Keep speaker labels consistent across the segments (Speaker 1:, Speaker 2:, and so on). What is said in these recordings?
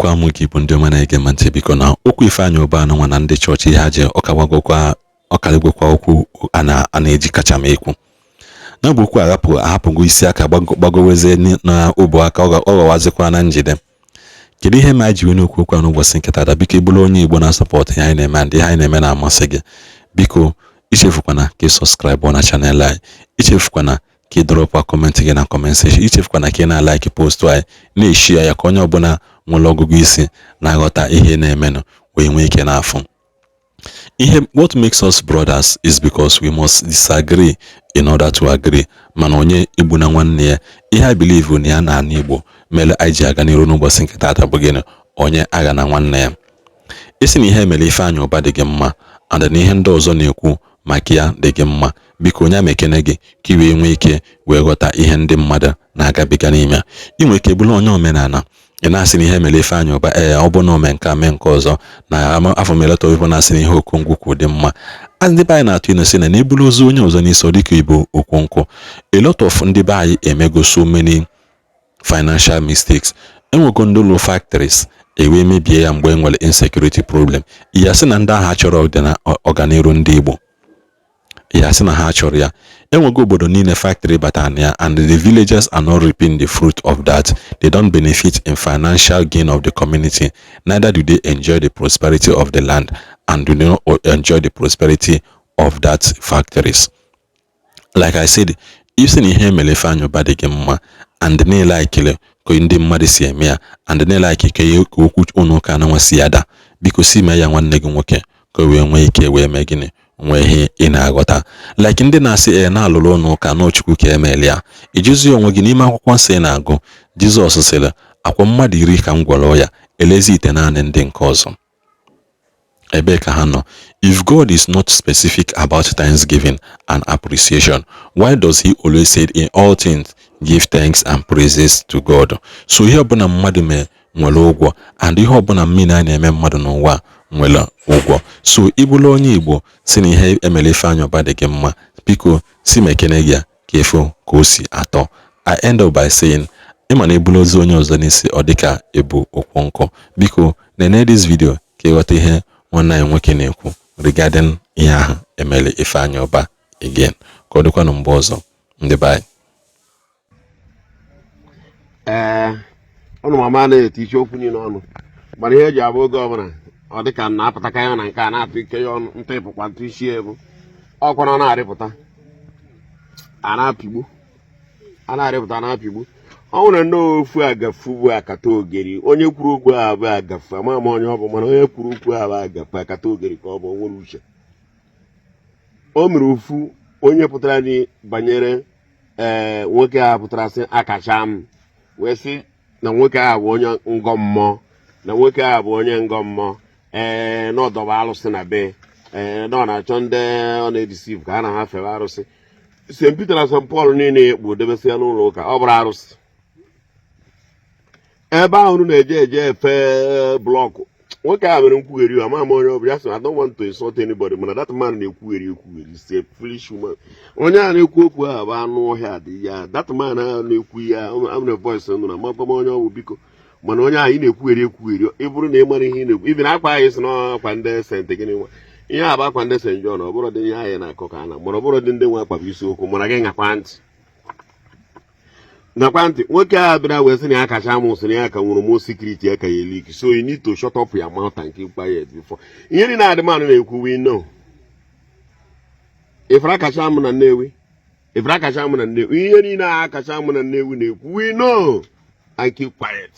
Speaker 1: kwa mu ki bunde mana ege mante biko na okwu Ifeanyi Ubah na nwana ndị chọọchị ha je ọkaligwekwa okwu ana eji kacha m ekwu na bụ okwu ahapụgo isi aka gbagoweze na obo aka ọ ghọwazikwa na njide. Kedu ihe ma ji okwu okwu n'ụbọchị nketa da biko bụrụ onye Igbo na support ya anyị na-eme ndị anyị na-eme na-amasị gị biko ichefukwana ka subscribe na channel anyị, ichefukwana ka drop a comment gị na comment section, ichefukwana ka na like post anyị na-eshare ya ka onye ọbụla nwere ọgụgụ isi na-aghọta ihe na-emenụ wee nwee ike n'afọ. What makes us brothers is because we must disagree in order to agree. Mana onye Igbo na nwanne ya ihe I believe na ya na ana Igbo mere anyị ji aga n'iru n'ụbọchị nketa ata bụ gịnị onye agha na nwanne ya. Isi na ihe mere Ifeanyi Ubah dị gị mma and na ihe ndị ọzọ na-ekwu maka ya dị gị mma biko onye amekene gị ka iwe nwee ike wee ghọta ihe ndị mmadụ na-agabiga n'ime. Ị nwere ike bụrụ onye omenala ị na-asị na ihe mere Ifeanyi Ubah ọ bụ na ome nke a mee nke ọzọ na afọ meleta oyibo na-asị na ihe okongwu dị mma. Ndị be anyị na-atụ inu sị na ebulu ozu onye ọzọ n'isi dịka Igbo Okonkwo. A lot of ndị be anyị emego so many financial mistakes. Enwego ndị ụlọ factories ewe mebie ya mgbe enwere insecurity problem. Ya sị na ndị agha chọrọ dị na ọganiru ndị Igbo, ya sị na ha chọrọ ya. Enwego obodo niile factory batana ya and the villagers are not reaping the fruit of that. They don't benefit in financial gain of the community, neither do they enjoy the prosperity of the land and do not enjoy the prosperity of that factories. Like I said, if sin ihe mere Ifeanyi Ubah dị gị mma and na like ka ndị mmadụ si eme ya and na like ka okwu unu ka na nwasi ya da biko si mee ya nwanne gị nwoke ka wee nwee ike wee mee gịnị nwee ihe ị na-aghọta. Like ndị na-asị na-alụrụ ụnụ ụka n'Chukwu ka emeli ya ijuzi onwe gị n'ime akwụkwọ nsọ na-agụ. Jizọs sịrị akwa mmadụ 10 ka m gwọrọ ya elezi ite naanị ndị nke ọzọ. Ebe ka ha nọ. If God is not specific about thanksgiving and appreciation, why does he always say in all things give thanks and praises to God? So ihe ọbụla mmadụ mee nwere ụgwọ and ihe ọbụla mmiri a na-eme mmadụ n'ụwa nwere ụgwọ. So ịbụrụ onye Igbo si na ihe emere Ifeanyi Ubah dị gị mma biko si mekene gị ka efu ka o si atọ. I end up by saying ịma na ebulu ozu onye ọzọ n'isi ọ dịka Ebu Okonkwo. Biko nene this video ka ịghọta ihe nwanne anyị nwoke na-ekwu regarding ihe ahụ emere Ifeanyi Ubah again. Ka ọ dịkwa na mgbe ọzọ ndị be anyị.
Speaker 2: Ọnụ mama na-eti isi okwu niile ọnụ gbara ihe eji abụ oge ọbụla ọ dịka na-apụtaka ya na nke a na-atụ ike ya ọnụ ntị pụkwa ntụ isi ebu ọkwa na na-arịpụta a na-apịgbu ọ nwere ndị ofu agafu bụ akata ogeri. Onye kwuru okwu a bụ agafu ama m onye ọ bụ mana onye kwuru okwu a bụ agafu akata ogeri ka ọ bụ nwere uche. O mere ofu onye pụtara ni banyere nwoke a pụtara sị akacha m wee sị na nwoke a bụ onye ngọ mmụọ na nwoke a bụ onye ngọ mmụọ na ọdọba arụsị na be na ọ na-achọ ndị ọ na-edisiv ka ha na ha fewe arụsị. St. Peter na St. Paul niile ekpu debesị ya n'ụlọ ụka ọ bụrụ arụsị. Ebe ahụ na-eje efe blọkụ nwoke a mere nkwugheri ama ama onye ọbụla ya sị I don't want to insult anybody mana that man na-ekwugheri si a foolish woman. Onye a na-ekwu okwu ahụ bụ anụ ọhịa dị ya. That man ahụ na-ekwu ya amụna voice nụ na mapa onye ọbụ biko mana onye ahụ ị na-ekwugheri ị bụrụ na ị mara ihe ị na-ekwu ibi na akwa anyị sị na akwa ndị St. gịnị nwa ihe a bụ akwa ndị St. John ọ bụrụ dị ihe anyị na-akọ ka na mana ọ bụrụ dị ndị nwe akwa bụ isiokwu mana gị ngakwa ntị nwoke a bịara wee sị na ya kacha amụsị na ya ka nwụrụ mo security ya ka ya leak. So you need to shut up your mouth and keep quiet before ihe niile adị mmanụ na-ekwu we know. Ifra kacha amụ na Nnewi ihe niile a kacha amụ na Nnewi na-ekwu we know and keep quiet.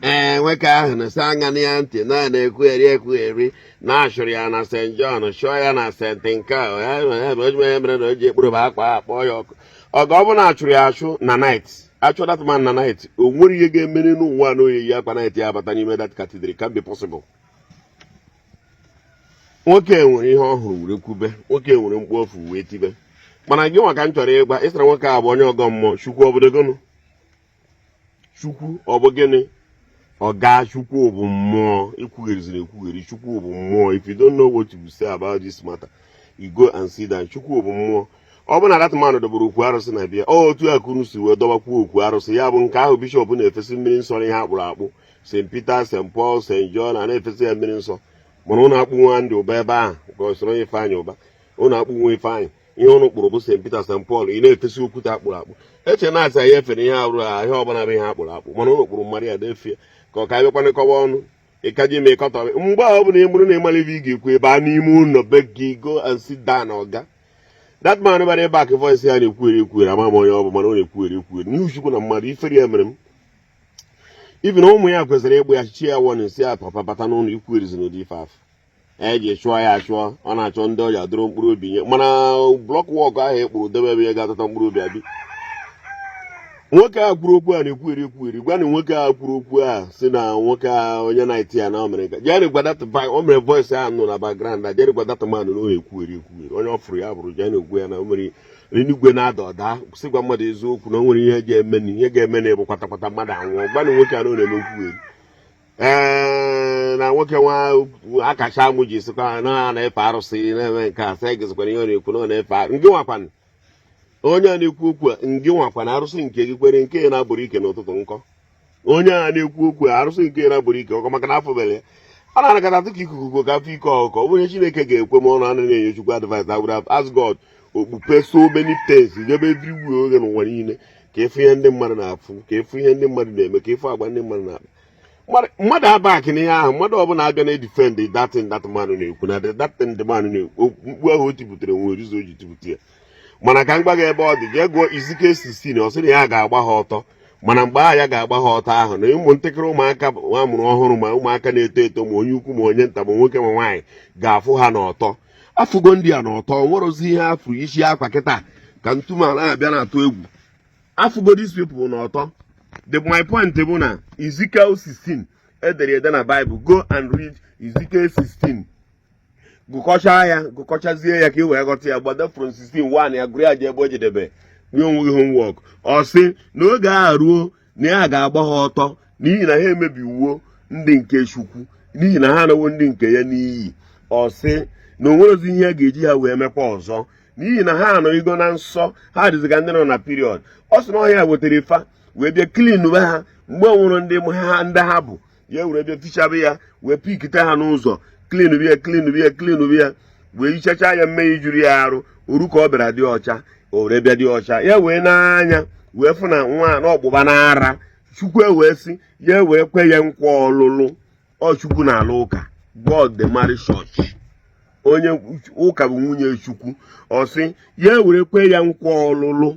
Speaker 2: Nwoke ahụ na-esi anya na ya ntị na-ekwugheri na-achụrụ ya na St. John chụọ ya na St. nke a mere na o ji ekporo akpa akpọ ya ọkụ ọga ọ bụ na achụrụ ya achụ na night achụ that man na night o nwere ihe ga-emere n'ụwa na oyi ya akpa night ya abata n'ime that cathedral can be possible. Nwoke nwere ihe ọhụrụ were kwube nwoke nwere mkpu ofu wee tibe mana gị nwa ka m chọrọ ịgba ịsara nwoke a bụ onye ọgọ mmụọ Chukwu obodogono Chukwu ọ bụ gịnị ọga Chukwu bụ mmụọ ekwugheri Chukwu bụ mmụọ. If you don't know what you say about this matter you go and see that Chukwu bụ mmụọ ọ bụ na dat man dobere okwu arụsị na bịa otu a ka unu si wee dọbakwa okwu arụsị ya bụ nke ahụ bishọp na-efesi mmiri nsọ ihe akpụrụ akpụ St. Peter, St. Paul, St. John a na-efesi ya mmiri nsọ mana ụnụ akpụ nwa ndị ụba ebe ahụ ka ọ soro Ifeanyi Ubah ụnụ akpụ nwa Ifeanyi ihe ụnụ kpụrụ bụ St. Peter, St. Paul ị na-efesi okwute akpụrụ akpụ eche na-asị ya efere ihe arụrụ ha ihe ọbụla bụ ihe akpụrụ akpụ mana ụnụ kpụrụ mmadụ ya defie ka ọ ka bịakwanịkọwa ọnụ ịkaji ime ịkọtọ mgbe ahụ ọ bụla ị bụrụ na ịmara ibe ị ga-ekwu ebe a n'ime ụlọ be gị go and sit down ọga that man bara ebe aka voice ya na-ekwuere ekwuere ama m onye ọ bụ mana ọ na-ekwuere ekwuere n'ihu Chukwu na mmadụ ifere ya mere m ibi na ụmụ ya kwesịrị ịgbụ ya chichi ya wọnụ si ya papa bata n'ụlọ ikwuerizi n'ụdị ife afọ eji chụọ ya achụọ ọ na-achọ ndị ọya dụrụ mkpụrụ obi nye mana blọk wọk ahụ ekpụrụ debe ebe ya ga-atata mkpụrụ obi abi nwoke a kwuru okwu a na-ekwueri ekwueri gwa na nwoke a kwuru okwu a si na nwoke a onye na-eti ya na Amerịka jeri gwadata o mere voice ahụ nọ na background a jeri gwadata mmadụ na ohe ekwueri ekwueri onye ọ fụrụ ya bụrụ jee na-ekwu ya na o mere eluigwe na-ada ọda sịgwa mmadụ eziokwu na o nwere ihe ga-eme na ihe ga-eme na ịbụ kwata mmadụ anwụọ gwa na nwoke a na ọ na-eme ekwueri na nwoke nwa akacha amụ ji sịkwa na na-efe arụsị na-eme nke a sị gịzikwana ihe ọ na-ekwu na ọ na-efe arụ ngị nwakwana onye a na-ekwu okwu a ngị nwakwana arụsị nke gị kwere nke ya na-abụrụ ike n'ụtụtụ nkọ onye a na-ekwu okwu a arụsị nke ya na-abụrụ ike ọkọ maka na afọ bele ya ọ na-anakọta atụ ka ikuku ka afọ ike ọkụkọ onye Chineke ga-ekwe ma ọ na anaghị enye Chukwu advice I would have asked God okpukpe so many things nyebe everywhere oge n'ụwa niile ka efu ihe ndị mmadụ na-afụ ka efu ihe ndị mmadụ na-eme ka efu agba ndị mmadụ na-akpa mmadụ abaki n'ihe ahụ mmadụ ọbụla abịa na-edifend datin dat mmadụ na-ekwu na datin dị mmadụ na-ekwu mkpu ahụ o tipụtara nwere rizo o ji tipụta ya mana ka m gwa gị ebe ọ dị jee gụọ Ezekiel 16 ọ sị na ya ga-agba ha ọtọ mana mgbe ahụ ya ga-agba ha ọtọ ahụ na ụmụntakịrị ụmụaka nwa mụrụ ọhụrụ ma ụmụaka na-eto eto ma onye ukwu ma onye nta ma nwoke ma nwaanyị ga-afụ ha n'ọtọ afụgo ndị a n'ọtọ nwere ozi ihe afụ isi akwa kịta ka ntụma na-abịa na-atụ egwu afụgo these people n'ọtọ my point bụ na Ezekiel 16 edere ede na Bible go and read Ezekiel 16 gụkọchaa ya gụkọchazie ya ka ị wee ghọta ya gbado from 16:1 ya gụrụ ya je ebe o jedebe nye onwe gị homework ọ sị na oge a ruo na ya ga-agba ha ọtọ n'ihi na ha emebiwuo ndị nke Chukwu n'ihi na ha anawo ndị nke ya n'iyi ọ sị na o nwerozi ihe a ga-eji ha wee mekwa ọzọ n'ihi na ha anọghịgo na nsọ ha dịziga ndị nọ na period ọ sị na ọhịa wetara ifa wee bịa klin be ha mgbe ọ nwụrụ ndị ha bụ ya were bịa fichabe ya wee pikite ha n'ụzọ klin bịa wee hichacha ya mmehie juru ya arụ oru ka ọ bịara dị ọcha o were bịa dị ọcha ya wee n'anya wee fụ na nwa na ọgbụgba n'ara Chukwu wee sị ya wee kwe ya nkwa ọlụlụ ọ Chukwu na-alụ ụka God the marriage church onye ụka bụ nwunye Chukwu ọ sị ya were kwe ya nkwa ọlụlụ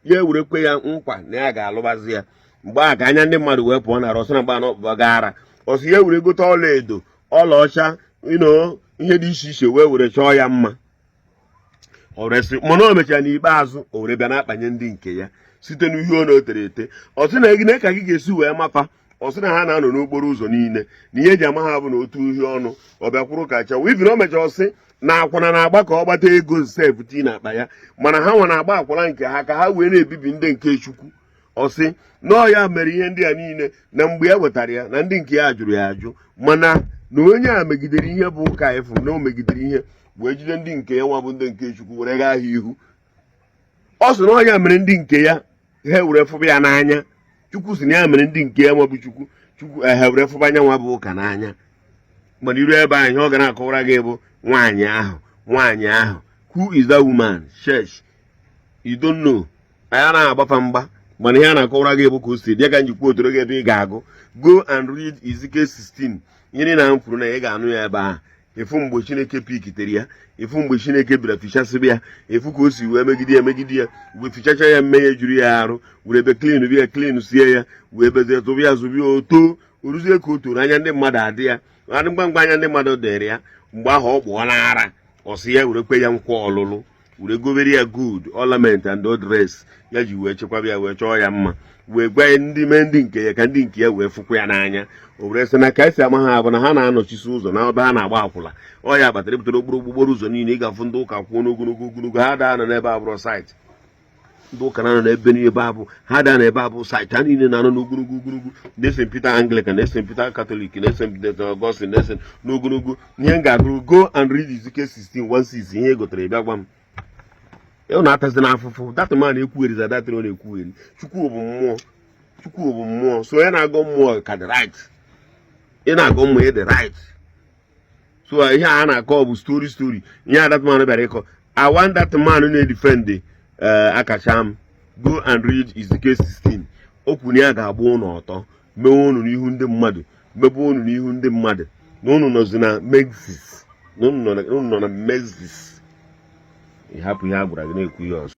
Speaker 2: ya were kwe ya nkwa na ya ga-alụbazi ya mgbe a ka anya ndị mmadụ wee pụọ na ọsị na mgba na ọkpụkpa gara ọ sị ya were gote ọla edo ọlaọcha ihe dị iche iche wee were chọọ ya mma ọ resị mana o mechara n'ikpeazụ o were bịa na-akpanye ndị nke ya site n'ihe ọ na-etere ete ọ sị na egine ka gị ga-esi wee mata ọ sị na ha na-anọ n'okporo ụzọ niile na ihe eji ama ha bụ na otu uhie ọnụ ọ bịakwuru ka cha wee o mechara ọsị na akwụna na-agba ka ọ gbata ego sefti na akpa ya mana ha nwa na-agba akwụna nke ha ka ha wee na-ebibi ndị nke Chukwu ọ sị na ya mere ihe ndị a niile na mgbe ya wetara ya na ndị nke ya jụrụ ya ajụ mana na onye a megidere ihe bụ ụka ịfụ na o megidere ihe wee jide ndị nke ya nwa bụ ndị nke Chukwu were gaa ha ihu ọ sị na ya mere ndị nke ya ha were fụba ya n'anya Chukwu sị na ya mere ndị nke ya nwa bụ Chukwu ha were fụba anya nwa bụ ụka n'anya mana iru ebe ahụ ihe ọ ga na-akọwara gị bụ nwaanyị ahụ who is that woman church you don't know anya na-agbafa mgba mana ihe a na-akọwara gị bụ ka o si dị ka njikwa otoro gị ebe ị ga-agụ go and read Ezekiel 16 ihe na kwuru na ị ga-anụ ya ebe ahụ efu mgbe Chineke pikitere ya efu mgbe Chineke bịara fichasịba ya efu ka o si wee megide ya wee fichacha ya mmehie juru ya arụ were ebe klin sie ya wee bezie tụba ya zụbia oto oruzie ka o toro anya ndị mmadụ adị ya adị mgbe anya ndị mmadụ dere ya mgbe ahụ ọ gbụọ n'ara ọ sị ya were kwe ya nkwa ọlụlụ were gobere ya good ornament and old dress ya ji wee chekwaba ya wee chọọ ya mma wee gwa ya ndị mee ndị nke ya ka ndị nke ya wee fụkwa ya n'anya o were sị na ka esi ama ha bụ na ha na-anọchisi ụzọ na ebe ha na-agba akwụla ọ ya batara butere okporo ụzọ niile ị ga-afụ ndị ụka kwuo n'ogologo ha daa nọ n'ebe abụrụ saịtị ndị ụka na-anọ n'ebe n'ebe abụ ha daa n'ebe abụ saịtị ha niile na-anọ n'ogologo na St. Peter Anglican na St. Peter Catholic na St. Peter Augustine na n'ogologo ihe m ga-agụrụ go and read Ezekiel 16:1-6 ihe gotere bịa gwa m unu atazi na afụfụ. That man ekwugheriza that one ekwugheri. Chukwu bụ mmụọ. Chukwu bụ mmụọ. So ya na-agọ mmụọ ka the right. Ị na-agọ mmụọ the right. So ihe a na-akọ bụ story. Ihe that man bịara ịkọ. I want that man na-edefend Akacham. Go and read Ezekiel 16. Okwu ya ga-agba ụnụ ọtọ. Mewe ụnụ n'ihu ndị mmadụ. Mebe ụnụ n'ihu ndị mmadụ. Na ụnụ nọzi na Mexis. Na ụnụ nọ na Mexis. Ị hapụ ihe a gwara gị na-ekwu ihe ọzọ.